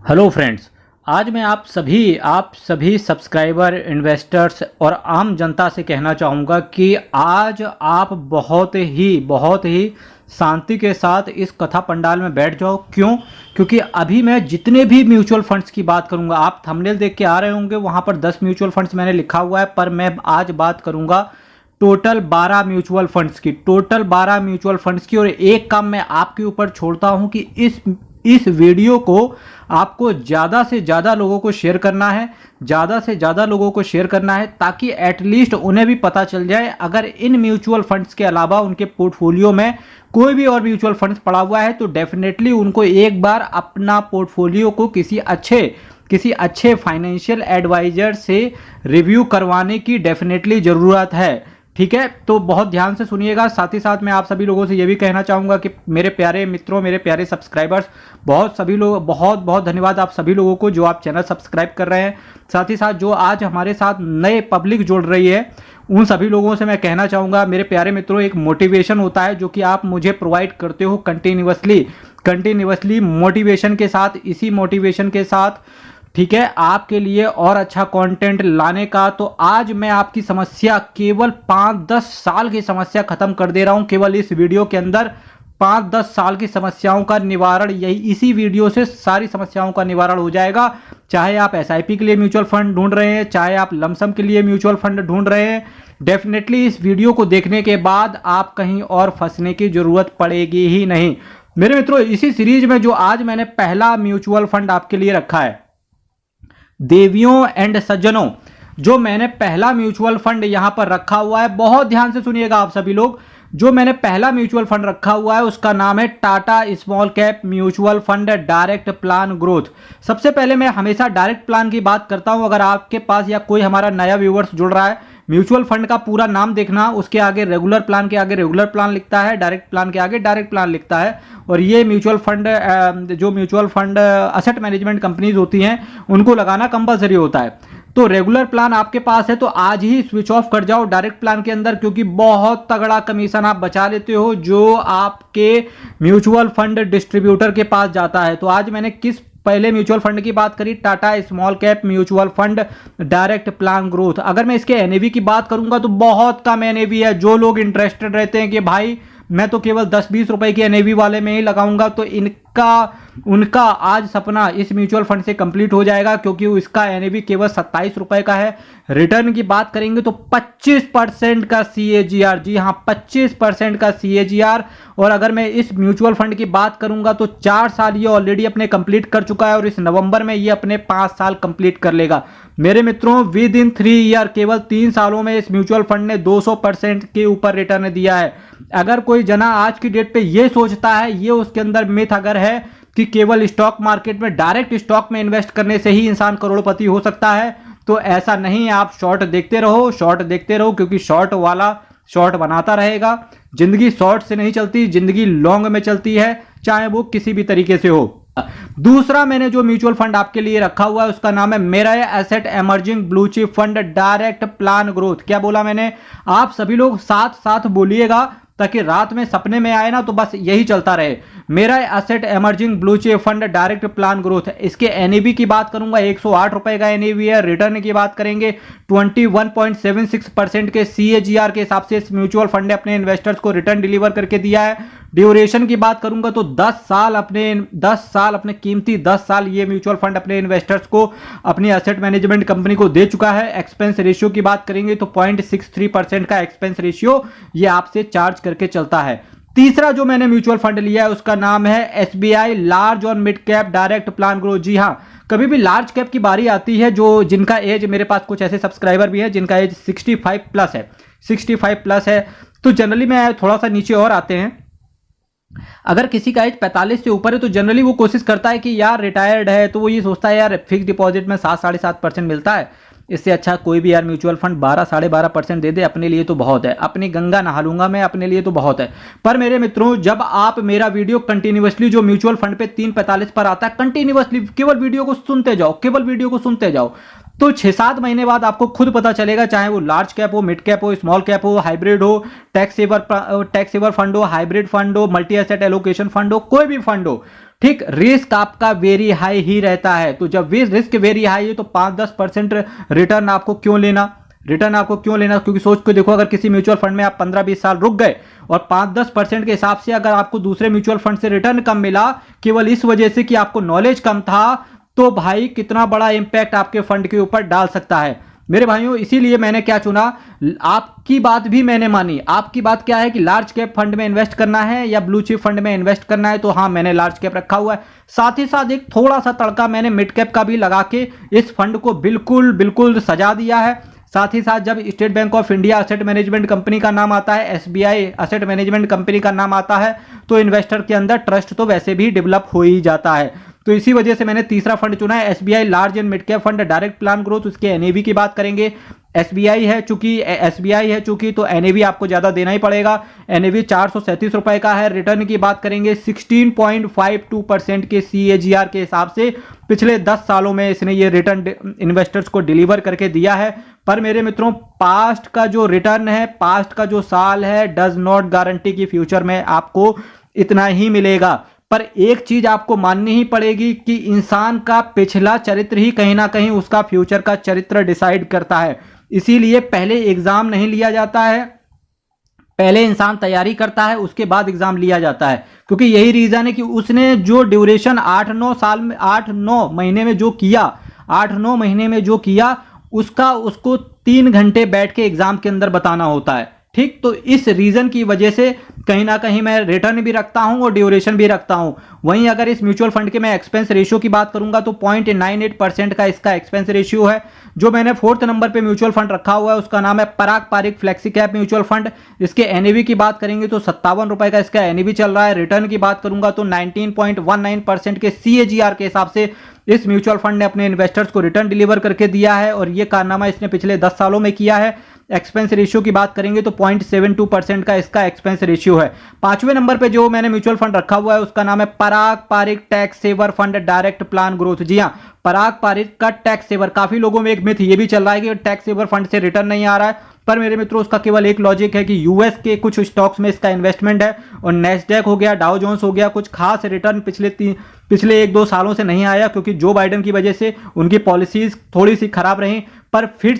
Hello friends. आज मैं आप सभी सब्सक्राइबर, इन्वेस्टर्स और आम जनता से कहना चाहूँगा कि आज आप बहुत ही शांति के साथ इस कथा पंडाल में बैठ जाओ। क्यों? क्योंकि अभी मैं जितने भी म्यूचुअल फंड्स की बात करूँगा, आप थंबनेल देख के आ रहे होंगे, वहाँ पर 10 म्यूचुअल फंड्स मैंने लिखा हुआ है, पर मैं आज बात करूँगा टोटल 12 म्यूचुअल फंड्स की। और एक काम मैं आपके ऊपर छोड़ता हूँ कि इस वीडियो को आपको ज़्यादा से ज़्यादा लोगों को शेयर करना है, ताकि एटलीस्ट उन्हें भी पता चल जाए अगर इन म्यूचुअल फंड्स के अलावा उनके पोर्टफोलियो में कोई भी और म्यूचुअल फंड्स पड़ा हुआ है तो डेफिनेटली उनको एक बार अपना पोर्टफोलियो को किसी अच्छे फाइनेंशियल एडवाइजर से रिव्यू करवाने की डेफिनेटली ज़रूरत है। ठीक है, तो बहुत ध्यान से सुनिएगा। साथ ही साथ मैं आप सभी लोगों से ये भी कहना चाहूँगा कि मेरे प्यारे मित्रों, मेरे प्यारे सब्सक्राइबर्स, बहुत धन्यवाद आप सभी लोगों को जो आप चैनल सब्सक्राइब कर रहे हैं। साथ ही साथ जो आज हमारे साथ नए पब्लिक जुड़ रही है, उन सभी लोगों से मैं कहना चाहूँगा मेरे प्यारे मित्रों, एक मोटिवेशन होता है जो कि आप मुझे प्रोवाइड करते हो कंटिन्यूअसली मोटिवेशन के साथ, इसी मोटिवेशन के साथ, ठीक है, आपके लिए और अच्छा कंटेंट लाने का। तो आज मैं आपकी समस्या, केवल 5-10 साल की समस्या खत्म कर दे रहा हूं। केवल इस वीडियो के अंदर 5-10 साल की समस्याओं का निवारण, इसी वीडियो से सारी समस्याओं का निवारण हो जाएगा। चाहे आप एसआईपी के लिए म्यूचुअल फंड ढूंढ रहे हैं, चाहे आप लमसम के लिए म्यूचुअल फंड ढूंढ रहे हैं, डेफिनेटली इस वीडियो को देखने के बाद आप कहीं और फंसने की जरूरत पड़ेगी ही नहीं। मेरे मित्रों, इसी सीरीज में जो आज मैंने पहला म्यूचुअल फंड आपके लिए रखा है, देवियों एंड सज्जनों, जो मैंने पहला म्यूचुअल फंड यहां पर रखा हुआ है, बहुत ध्यान से सुनिएगा आप सभी लोग। जो मैंने पहला म्यूचुअल फंड रखा हुआ है उसका नाम है Tata small cap mutual fund direct plan growth. सबसे पहले मैं हमेशा डायरेक्ट प्लान की बात करता हूं। अगर आपके पास या कोई हमारा नया व्यूअर्स जुड़ रहा है, म्यूचुअल फंड का पूरा नाम देखना, उसके आगे रेगुलर प्लान के आगे रेगुलर प्लान लिखता है, डायरेक्ट प्लान के आगे डायरेक्ट प्लान लिखता है। और ये mutual fund asset management companies होती हैं, उनको लगाना कंपलसरी होता है। तो रेगुलर प्लान आपके पास है तो आज ही स्विच ऑफ कर जाओ डायरेक्ट प्लान के अंदर, क्योंकि बहुत तगड़ा कमीशन आप बचा लेते हो जो आपके म्यूचुअल फंड डिस्ट्रीब्यूटर के पास जाता है। तो आज मैंने किस पहले म्यूचुअल फंड की बात करी, Tata small cap mutual fund direct plan growth. अगर मैं इसके एनएवी की बात करूंगा तो बहुत कम एनएवी है। जो लोग इंटरेस्टेड रहते हैं कि भाई मैं तो केवल 10-20 रुपए की एनएवी वाले में ही लगाऊंगा, तो उनका आज सपना इस म्यूचुअल फंड से कंप्लीट हो जाएगा, क्योंकि इसका एनएवी केवल 27 रुपए का है। रिटर्न की बात करेंगे तो 25% का सीएजीआर, जी हां 25% का सीएजीआर। और अगर मैं इस म्यूचुअल फंड की बात करूंगा तो 4 साल ये ऑलरेडी अपने कंप्लीट कर चुका है और इस नवंबर में ये अपने 5 साल कंप्लीट कर लेगा। मेरे मित्रों, विद इन 3 ईयर, केवल 3 सालों में इस म्यूचुअल फंड ने 200% के ऊपर रिटर्न दिया है। अगर कोई जना आज की डेट पे ये सोचता है, ये उसके अंदर मिथ अगर है कि केवल स्टॉक मार्केट में, डायरेक्ट स्टॉक में इन्वेस्ट करने से ही इंसान करोड़पति हो सकता है, तो ऐसा नहीं। आप शॉर्ट देखते रहो, क्योंकि शॉर्ट वाला शॉर्ट बनाता रहेगा। जिंदगी शॉर्ट से नहीं चलती, जिंदगी लॉन्ग में चलती है, चाहे वो किसी भी तरीके से हो। दूसरा मैंने जो म्यूचुअल फंड आपके लिए रखा हुआ है उसका नाम है मेरा asset emerging blue chip fund direct plan growth. क्या बोला मैंने? आप सभी लोग साथ साथ बोलिएगा ताकि रात में सपने में आए ना तो बस यही चलता रहे। मेरा asset emerging blue chip fund direct plan growth है। इसके एनएवी की बात करूंगा 108 रुपए का एनएवी है। रिटर्न की बात करेंगे 21.76% के सीएजीआर के हिसाब से इस म्यूचुअल फंड ने अपने इन्वेस्टर्स को रिटर्न डिलीवर करके दिया है। ड्यूरेशन की बात करूंगा तो 10 साल अपने कीमती 10 साल ये म्यूचुअल फंड अपने इन्वेस्टर्स को, अपनी एसेट मैनेजमेंट कंपनी को दे चुका है। एक्सपेंस रेशियो की बात करेंगे तो 0.63% का एक्सपेंस रेशियो ये आपसे चार्ज करके चलता है। तीसरा जो मैंने म्यूचुअल फंड लिया है उसका नाम है एसबीआई लार्ज और mid cap direct plan growth. जी हां, कभी भी लार्ज कैप की बारी आती है, जो जिनका एज, मेरे पास कुछ ऐसे सब्सक्राइबर भी है जिनका एज 65 प्लस है, तो जनरली मैं थोड़ा सा नीचे और आते हैं। अगर किसी का एज 45 से ऊपर है तो जनरली वो कोशिश करता है कि यार रिटायर्ड है, तो वो ये सोचता है यार फिक्स डिपॉजिट में 7-7.5% मिलता है, इससे अच्छा कोई भी यार म्यूचुअल फंड 12-12.5% दे दे, अपने लिए तो बहुत है, अपनी गंगा नहा लूंगा मैं, अपने लिए तो बहुत है। पर मेरे मित्रों, जब आप मेरा वीडियो कंटिन्यूअसली जो म्यूचुअल फंड पे 3:45 पर आता है, कंटिन्यूअसली केवल वीडियो को सुनते जाओ, तो 6-7 महीने बाद आपको खुद पता चलेगा, चाहे वो लार्ज कैप हो, मिड कैप हो, स्मॉल कैप हो, हाइब्रिड हो, टैक्स सेवर फंड हो, हाइब्रिड फंड हो, मल्टी एसेट एलोकेशन फंड हो, कोई भी फंड हो, ठीक, रिस्क आपका वेरी हाई ही रहता है। तो जब रिस्क वेरी हाई है तो 5-10% रिटर्न आपको क्यों लेना, क्योंकि सोच के देखो, अगर किसी म्यूचुअल फंड में आप 15-20 साल रुक गए और 5-10% के हिसाब से अगर आपको दूसरे म्यूचुअल फंड से रिटर्न कम मिला केवल इस वजह से कि आपको नॉलेज कम था, तो भाई कितना बड़ा इंपैक्ट आपके फंड के ऊपर डाल सकता है मेरे भाइयों। इसीलिए मैंने क्या चुना, आपकी बात भी मैंने मानी। आपकी बात क्या है कि लार्ज कैप फंड में इन्वेस्ट करना है या ब्लू चिप फंड में इन्वेस्ट करना है, तो हाँ मैंने लार्ज कैप रखा हुआ है। साथ ही साथ एक थोड़ा सा तड़का मैंने मिड कैप का भी लगा के इस फंड को बिल्कुल बिल्कुल सजा दिया है। साथ ही साथ जब state bank of India asset management company का नाम आता है, एसबीआई असेट मैनेजमेंट कंपनी का नाम आता है, तो इन्वेस्टर के अंदर ट्रस्ट तो वैसे भी डेवलप हो ही जाता है। तो इसी वजह से मैंने तीसरा फंड चुना है, SBI large and mid cap fund direct plan growth. उसके एनएवी की बात करेंगे, एसबीआई है चूंकि तो एनएवी आपको ज्यादा देना ही पड़ेगा। एनएवी 437 रुपए का है। रिटर्न की बात करेंगे 16.52% के सीएजीआर के हिसाब से पिछले 10 सालों में इसने ये रिटर्न इन्वेस्टर्स को डिलीवर करके दिया है। पर मेरे मित्रों, पास्ट का जो रिटर्न है, पास्ट का जो साल है, डज नॉट गारंटी कि फ्यूचर में आपको इतना ही मिलेगा। पर एक चीज आपको माननी ही पड़ेगी कि इंसान का पिछला चरित्र ही कहीं ना कहीं उसका फ्यूचर का चरित्र डिसाइड करता है। इसीलिए पहले एग्जाम नहीं लिया जाता है, पहले इंसान तैयारी करता है, उसके बाद एग्जाम लिया जाता है। क्योंकि यही रीजन है कि उसने जो ड्यूरेशन 8-9 महीने में जो किया उसको 3 घंटे बैठ के एग्जाम के अंदर बताना होता है। ठीक, तो इस रीजन की वजह से कहीं ना कहीं मैं रिटर्न भी रखता हूं और ड्यूरेशन भी रखता हूं। वहीं अगर इस म्यूचुअल फंड के मैं एक्सपेंस रेशियो की बात करूंगा तो 0.98% का इसका एक्सपेंस रेशियो है। जो मैंने 4th नंबर पे म्यूचुअल फंड रखा हुआ है उसका नाम है Parag Parikh flexi cap mutual fund. इसके एनएवी की बात करेंगे तो 57 रुपए का इसका एनएवी चल रहा है। रिटर्न की बात करूंगा तो 19.19% के सीएजीआर के हिसाब से इस म्यूचुअल फंड ने अपने इन्वेस्टर्स को रिटर्न डिलीवर करके दिया है और यह कारनामा इसने पिछले 10 सालों में किया है। एक्सपेंस रेशियो की बात करेंगे तो 0.72% का इसका एक्सपेंस रेशियो है। 5वें नंबर पे जो मैंने म्यूचुअल फंड रखा हुआ है उसका नाम है Parag Parikh tax saver fund direct plan growth. जी हां, पराग पारिक का टैक्स सेवर। काफी लोगों में एक मिथ ये भी चल रहा है कि टैक्स सेवर फंड से रिटर्न नहीं आ रहा है, पर मेरे मित्रों उसका केवल एक लॉजिक है कि यूएस के कुछ स्टॉक्स में इसका इन्वेस्टमेंट है और नेस्डैक हो गया, डाउ जोन्स हो गया, कुछ खास रिटर्न पिछले 1-2 सालों से नहीं आया क्योंकि जो बाइडेन की वजह से उनकी पॉलिसीज थोड़ी सी खराब रही। पर फिर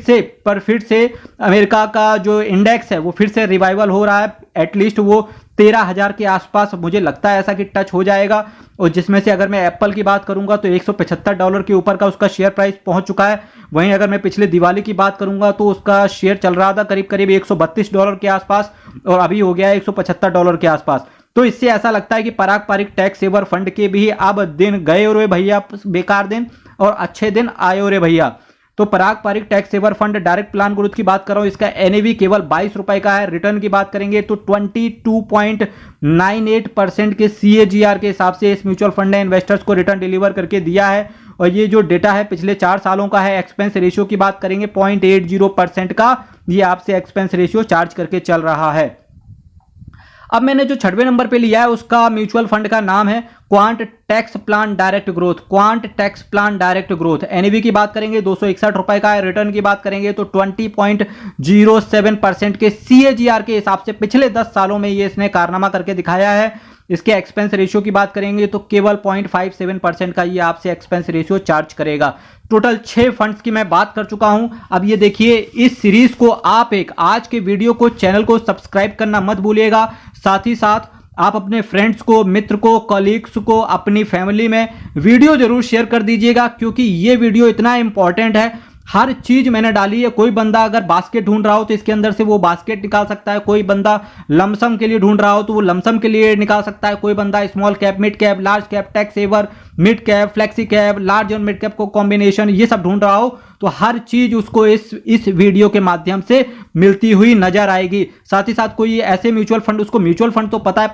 से अमेरिका का जो इंडेक्स है वो फिर से रिवाइवल हो रहा है। एटलीस्ट वो 13,000 के आसपास मुझे लगता है ऐसा कि टच हो जाएगा। और जिसमें से अगर मैं एप्पल की बात करूंगा तो $175 के ऊपर का उसका शेयर प्राइस पहुंच चुका है। वहीं अगर मैं पिछले दिवाली की बात करूंगा तो उसका शेयर चल रहा था करीब करीब $132 के आसपास और अभी हो गया है $175 के आसपास। तो इससे ऐसा लगता है कि पराग पारिक टैक्स सेवर फंड के भी अब दिन गए रे भैया, बेकार दिन और अच्छे दिन आए रे भैया। तो Parag Parikh tax saver fund direct plan growth की बात कर रहा हूं, इसका एनएवी केवल 22 रुपए का है। रिटर्न की बात करेंगे तो 22.98% के सीएजीआर के हिसाब से इस म्यूचुअल फंड ने इन्वेस्टर्स को रिटर्न डिलीवर करके दिया है। और ये जो डेटा है पिछले 4 सालों का है। एक्सपेंस रेशियो की बात करेंगे 0.80% का ये आपसे एक्सपेंस रेशियो चार्ज करके चल रहा है। अब मैंने जो 6वें नंबर पे लिया है उसका म्यूचुअल फंड का नाम है quant tax plan direct growth. NAV की बात करेंगे 261 रुपए का है। रिटर्न की बात करेंगे तो 20.07% के सीएजीआर के हिसाब से पिछले 10 सालों में ये इसने कारनामा करके दिखाया है। इसके एक्सपेंस रेशियो की बात करेंगे तो केवल 0.57% का ये आपसे एक्सपेंस रेशियो चार्ज करेगा। टोटल 6 फंड्स की मैं बात कर चुका हूं। अब ये देखिए, इस सीरीज को आप आज के वीडियो को चैनल को सब्सक्राइब करना मत भूलिएगा। साथ ही साथ आप अपने फ्रेंड्स को, मित्र को, कलीग्स को, अपनी फैमिली में वीडियो जरूर शेयर कर दीजिएगा क्योंकि ये वीडियो इतना इंपॉर्टेंट है। हर चीज मैंने डाली है। कोई बंदा अगर बास्केट ढूंढ रहा हो तो इसके अंदर से वो बास्केट निकाल सकता है। कोई बंदा लमसम के लिए ढूंढ रहा हो तो वो लमसम के लिए निकाल सकता है। कोई बंदा small cap, mid cap, large cap, tax saver, mid cap, flexi cap, large और मिड कैप को कॉम्बिनेशन ये सब ढूंढ रहा हो तो हर चीज उसको इस वीडियो के माध्यम से मिलती हुई नजर आएगी। साथ ही साथ कोई ऐसे म्यूचुअल फंड, उसको म्यूचुअल फंड तो पता है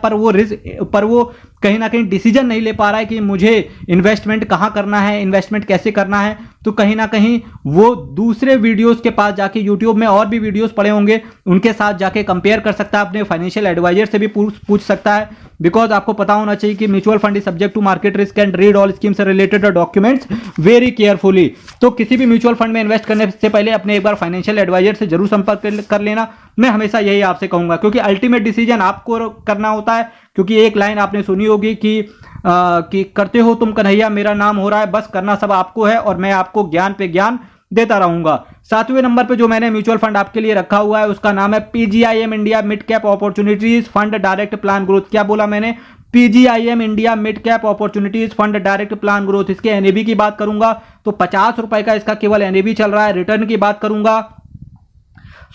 पर वो कहीं ना कहीं डिसीजन नहीं ले पा रहा है कि मुझे इन्वेस्टमेंट कहां करना है, इन्वेस्टमेंट कैसे करना है, तो कहीं ना कहीं वो दूसरे वीडियोस के पास जाके, यूट्यूब में और भी वीडियोस पड़े होंगे उनके साथ जाके कंपेयर कर सकता है। अपने फाइनेंशियल एडवाइजर से भी पूछ सकता है। बिकॉज आपको पता होना चाहिए कि mutual fund is subject to market risk and read all scheme से रिलेटेड डॉक्यूमेंट्स वेरी केयरफुली। तो किसी भी म्यूचुअल फंड में इन्वेस्ट करने से पहले अपने एक बार फाइनेंशियल एडवाइजर से जरूर संपर्क कर लेना। मैं हमेशा यही आपसे कहूंगा, क्योंकि अल्टीमेट डिसीजन आपको करना होता है। क्योंकि एक लाइन आपने सुनी होगी कि करते हो तुम कन्हैया मेरा नाम हो रहा है, बस करना सब आपको है और मैं आपको ज्ञान पे ज्ञान देता रहूंगा। 7वें नंबर पे जो मैंने म्यूचुअल फंड आपके लिए रखा हुआ है उसका नाम है PGIM India mid cap opportunities fund direct plan growth. क्या बोला मैंने? PGIM India mid cap opportunities fund direct plan growth. इसके एनएबी की बात करूंगा तो 50 रुपए का इसका केवल एनएबी चल रहा है। रिटर्न की बात करूंगा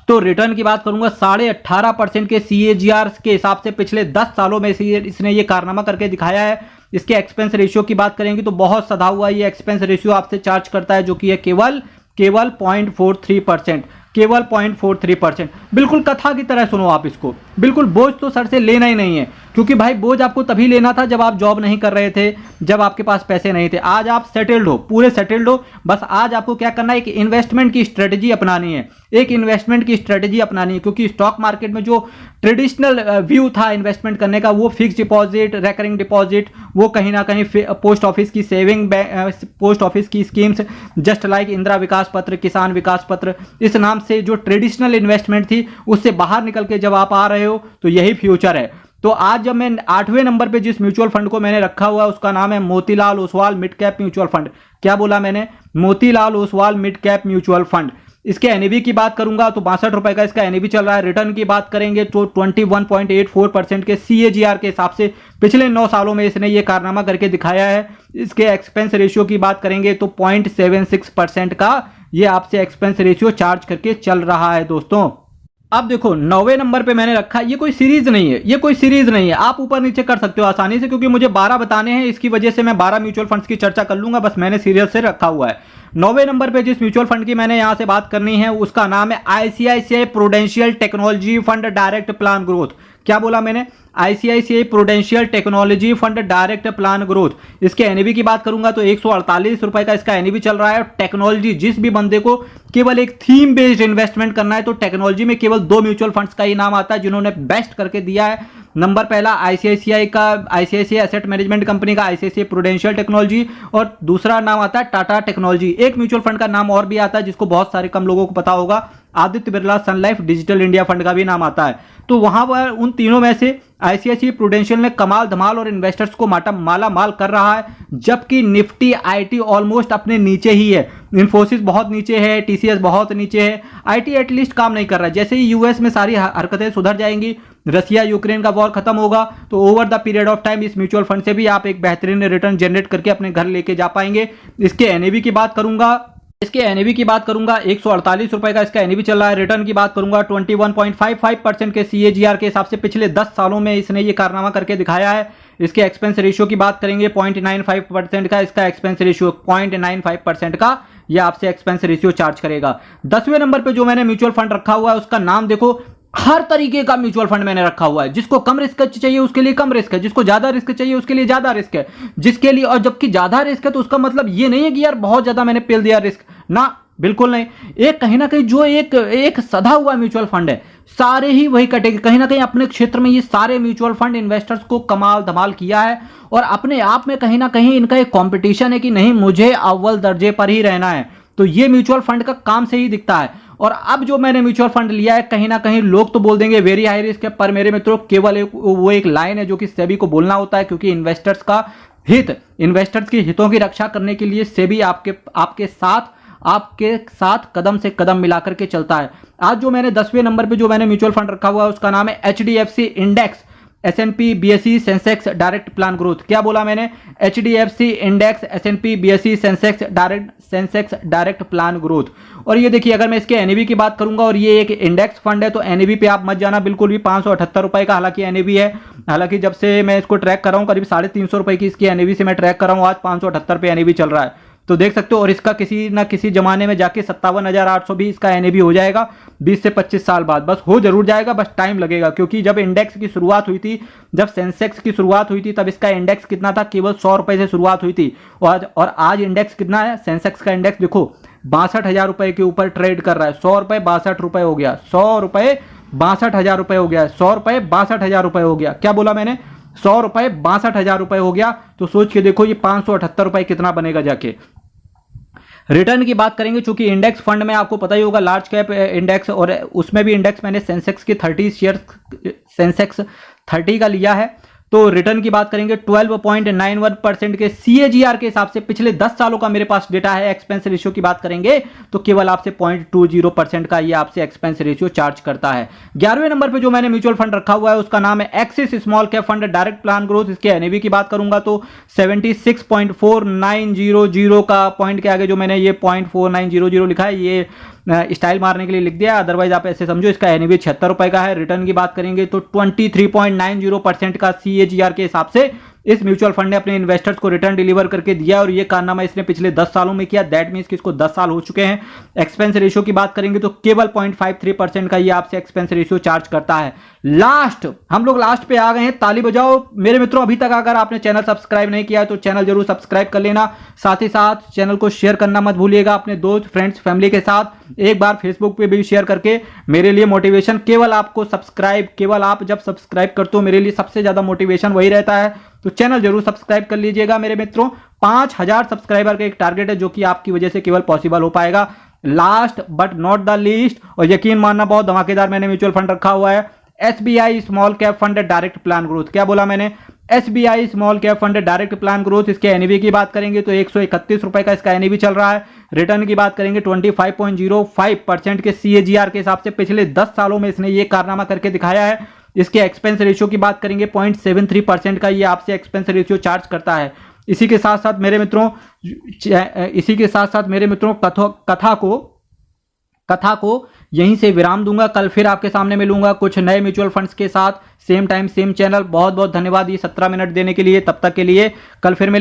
तो रिटर्न की बात करूंगा 18.5% के CAGR के हिसाब से पिछले 10 सालों में इसने ये कारनामा करके दिखाया है। इसके एक्सपेंस रेशियो की बात करेंगे तो बहुत सधा हुआ ये एक्सपेंस रेशियो आपसे चार्ज करता है, जो कि है केवल 0.43%, केवल 0.43%। बिल्कुल कथा की तरह सुनो आप इसको, बिल्कुल बोझ तो सर से लेना ही नहीं है, क्योंकि भाई बोझ आपको तभी लेना था जब आप जॉब नहीं कर रहे थे, जब आपके पास पैसे नहीं थे। आज आप सेटल्ड हो, पूरे सेटल्ड हो। बस आज आपको क्या करना है, एक इन्वेस्टमेंट की स्ट्रेटजी अपनानी है, एक इन्वेस्टमेंट की स्ट्रेटजी अपनानी है। क्योंकि स्टॉक मार्केट में जो ट्रेडिशनल व्यू था इन्वेस्टमेंट करने का, वो फिक्स डिपॉजिट, रेकरिंग डिपॉजिट, वो कहीं ना कहीं पोस्ट ऑफिस की सेविंग, पोस्ट ऑफिस की स्कीम्स, जस्ट लाइक इंदिरा विकास पत्र, किसान विकास पत्र, इस नाम से जो ट्रेडिशनल इन्वेस्टमेंट थी उससे बाहर निकल के जब आप आ रहे हो तो यही फ्यूचर है। तो आज जब मैं 8वें नंबर पे जिस म्यूचुअल फंड को मैंने रखा हुआ है उसका नाम है Motilal Oswal mid cap mutual fund. क्या बोला मैंने? Motilal Oswal mid cap mutual fund. इसके एनएवी की बात करूंगा तो 62 रुपए का इसका एनएवी चल रहा है। रिटर्न की बात करेंगे तो 21.84% के CAGR के हिसाब से पिछले 9 सालों में इसने ये कारनामा करके दिखाया है। इसके एक्सपेंस रेशियो की बात करेंगे तो 0.76% का ये आपसे एक्सपेंस रेशियो चार्ज करके चल रहा है दोस्तों। अब देखो 9वें नंबर पे मैंने रखा, ये कोई सीरीज नहीं है, ये कोई सीरीज नहीं है, आप ऊपर नीचे कर सकते हो आसानी से, क्योंकि मुझे 12 बताने हैं, इसकी वजह से मैं 12 म्यूचुअल फंड्स की चर्चा कर लूंगा। बस मैंने सीरियल से रखा हुआ है। 9वें नंबर पे जिस म्यूचुअल फंड की मैंने यहां से बात करनी है उसका नाम है ICICI prudential technology fund direct plan growth. क्या बोला मैंने? ICICI prudential technology fund direct plan growth. इसके एनएवी की बात करूंगा तो 148 रुपए का इसका एनएवी चल रहा है। टेक्नोलॉजी, जिस भी बंदे को केवल एक थीम बेस्ड इन्वेस्टमेंट करना है तो टेक्नोलॉजी में केवल 2 म्यूचुअल फंड्स का ही नाम आता है जिन्होंने बेस्ट करके दिया है। नंबर पहला ICICI का, ICICI एसेट मैनेजमेंट कंपनी का ICICI प्रूडेंशियल टेक्नोलॉजी, और दूसरा नाम आता है टाटा टेक्नोलॉजी। एक म्यूचुअल फंड का नाम और भी आता है जिसको बहुत सारे कम लोगों को पता होगा, आदित्य बिरला सन लाइफ डिजिटल इंडिया फंड का भी नाम आता है। तो वहां पर उन तीनों में से ICICI प्रूडेंशियल ने कमाल धमाल और इन्वेस्टर्स को माला माल कर रहा है, जबकि निफ्टी IT ऑलमोस्ट अपने नीचे ही है। इन्फोसिस बहुत नीचे है, TCS बहुत नीचे है, IT एटलीस्ट काम नहीं कर रहा है। जैसे ही US में सारी हरकतें सुधर जाएंगी, रसिया यूक्रेन का वॉर खत्म होगा, तो over the period of time इस म्यूचुअल फंड से भी आप एक बेहतरीन रिटर्न जनरेट करके अपने घर लेके जा पाएंगे। इसके एनएवी की बात करूंगा, 148 रुपए का इसका एनएवी चल रहा है। रिटर्न की बात करूंगा 21.55% के CAGR के हिसाब से पिछले 10 सालों में इसने ये कारनामा करके दिखाया है। इसके एक्सपेंस रेशियो की बात करेंगे 0.95% का इसका एक्सपेंस रेशियो, 0.95% का ये आपसे एक्सपेंस रेशियो चार्ज करेगा। 10वें नंबर पे जो मैंने म्यूचुअल फंड रखा हुआ है उसका नाम देखो, हर तरीके का म्यूचुअल फंड मैंने रखा हुआ है। जिसको कम रिस्क चाहिए उसके लिए कम रिस्क है, जिसको ज्यादा रिस्क चाहिए उसके लिए ज्यादा रिस्क है, जिसके लिए, और जबकि ज्यादा रिस्क है तो उसका मतलब ये नहीं है कि यार बहुत ज्यादा मैंने पेल दिया रिस्क, ना बिल्कुल नहीं। एक कहीं ना कहीं जो एक सधा हुआ म्यूचुअल फंड है, सारे ही वही कटेंगे। कहीं ना कहीं अपने क्षेत्र में ये सारे म्यूचुअल फंड इन्वेस्टर्स को कमाल धमाल किया है, और अपने आप में कहीं ना कहीं इनका एक कॉम्पिटिशन है कि नहीं मुझे अव्वल दर्जे पर ही रहना है। तो ये म्यूचुअल फंड का काम से ही दिखता है। और अब जो मैंने म्यूचुअल फंड लिया है, कहीं ना कहीं लोग तो बोल देंगे वेरी हाई रिस्क है, पर मेरे मित्रों केवल वो एक लाइन है जो कि सेबी को बोलना होता है, क्योंकि इन्वेस्टर्स का हित, इन्वेस्टर्स की हितों की रक्षा करने के लिए सेबी आपके साथ कदम से कदम मिलाकर के चलता है। आज जो मैंने 10वें नंबर पे जो मैंने म्यूचुअल फंड रखा हुआ है उसका नाम है HDFC index S&P BSE Sensex direct plan growth. क्या बोला मैंने? HDFC index S&P BSE Sensex direct plan growth. और ये देखिए, अगर मैं इसके एनएवी की बात करूंगा, और ये एक इंडेक्स फंड है, तो एनएवी पे आप मत जाना बिल्कुल भी। 578 रुपए का हालांकि एनएवी है, हालांकि जब से मैं इसको ट्रैक कर रहा हूँ करीब 350 रुपए की इसकी एनएवी से मैं ट्रैक कर रहा हूँ, आज 578 पे एनएवी चल रहा है, तो देख सकते हो। और इसका किसी ना किसी जमाने में जाके 57,800 भी इसका एनएवी हो जाएगा 20 से 25 साल बाद। बस हो जरूर जाएगा, बस टाइम लगेगा, क्योंकि जब इंडेक्स की शुरुआत हुई थी, जब सेंसेक्स की शुरुआत हुई थी, तब इसका इंडेक्स कितना था? केवल 100 रुपए से शुरुआत हुई थी। और आज इंडेक्स कितना है? सेंसेक्स का इंडेक्स देखो 62,000 रुपए के ऊपर ट्रेड कर रहा है। 100 रुपए 62 रुपए हो गया, 100 रुपए 62,000 रुपए हो गया, 100 रुपए 62,000 रुपए हो गया। क्या बोला मैंने? 100 रुपए 62,000 रुपए हो गया। तो सोच के देखो ये 578 रुपए कितना बनेगा जाके। रिटर्न की बात करेंगे, चूंकि इंडेक्स फंड में आपको पता ही होगा लार्ज कैप इंडेक्स, और उसमें भी इंडेक्स मैंने सेंसेक्स की 30 शेयर सेंसेक्स 30 का लिया है। तो रिटर्न की बात करेंगे 12.91% के CAGR के हिसाब से पिछले 10 सालों का मेरे पास डेटा है। एक्सपेंस रेशियो की बात करेंगे तो केवल आपसे 0.20% का ये आपसे एक्सपेंस रेशियो चार्ज करता है। 11वें नंबर पे जो मैंने म्यूचुअल फंड रखा हुआ है उसका नाम है axis small cap fund direct plan growth. इसके एनएवी की बात करूंगा तो 76.4900 का पॉइंट के आगे जो मैंने ये 0.4900 लिखा है ये स्टाइल मारने के लिए लिख दिया, अदरवाइज आप ऐसे समझो। इसका एनएवी 76 रुपए का है। रिटर्न की बात करेंगे तो 23.90% का CAGR के हिसाब से इस म्यूचुअल फंड ने अपने इन्वेस्टर्स को रिटर्न डिलीवर करके दिया, और ये कारनामा इसने पिछले 10 सालों में किया। दैट मींस कि इसको 10 साल हो चुके हैं। एक्सपेंस रेशियो की बात करेंगे तो केवल 0.53% का ये आपसे एक्सपेंस रेशियो चार्ज करता है। लास्ट, हम लोग लास्ट पे आ गए हैं, ताली बजाओ मेरे मित्रों। अभी तक अगर आपने चैनल सब्सक्राइब नहीं किया है तो चैनल जरूर सब्सक्राइब कर लेना। साथ ही साथ चैनल को शेयर करना मत भूलिएगा अपने दोस्त, फ्रेंड्स, फैमिली के साथ। एक बार फेसबुक पे भी शेयर करके मेरे लिए मोटिवेशन, केवल आपको सब्सक्राइब, केवल आप जब सब्सक्राइब करते हो मेरे लिए सबसे ज्यादा मोटिवेशन वही रहता है। तो चैनल जरूर सब्सक्राइब कर लीजिएगा मेरे मित्रों। 5000 सब्सक्राइबर का एक टारगेट है जो कि आपकी वजह से केवल पॉसिबल हो पाएगा। Last but not the least, और यकीन मानना बहुत धमाकेदार मैंने म्यूचुअल फंड रखा हुआ है, SBI small cap fund direct plan growth. क्या बोला मैंने? SBI small cap fund direct plan growth. इसके एनएवी की बात करेंगे तो 131 रुपए का इसका एनएवी चल रहा है। रिटर्न की बात करेंगे 25.05% के CAGR के हिसाब से पिछले 10 सालों में इसने ये कारनामा करके दिखाया है। इसके एक्सपेंस रेशियो की बात करेंगे 0.73% का ये आपसे एक्सपेंस रेशियो चार्ज करता है। इसी के साथ साथ मेरे मित्रों कथा को यहीं से विराम दूंगा। कल फिर आपके सामने मिलूंगा कुछ नए म्यूचुअल फंड्स के साथ, सेम टाइम सेम चैनल। बहुत बहुत धन्यवाद ये 17 मिनट देने के लिए। तब तक के लिए कल फिर मिलेंगे।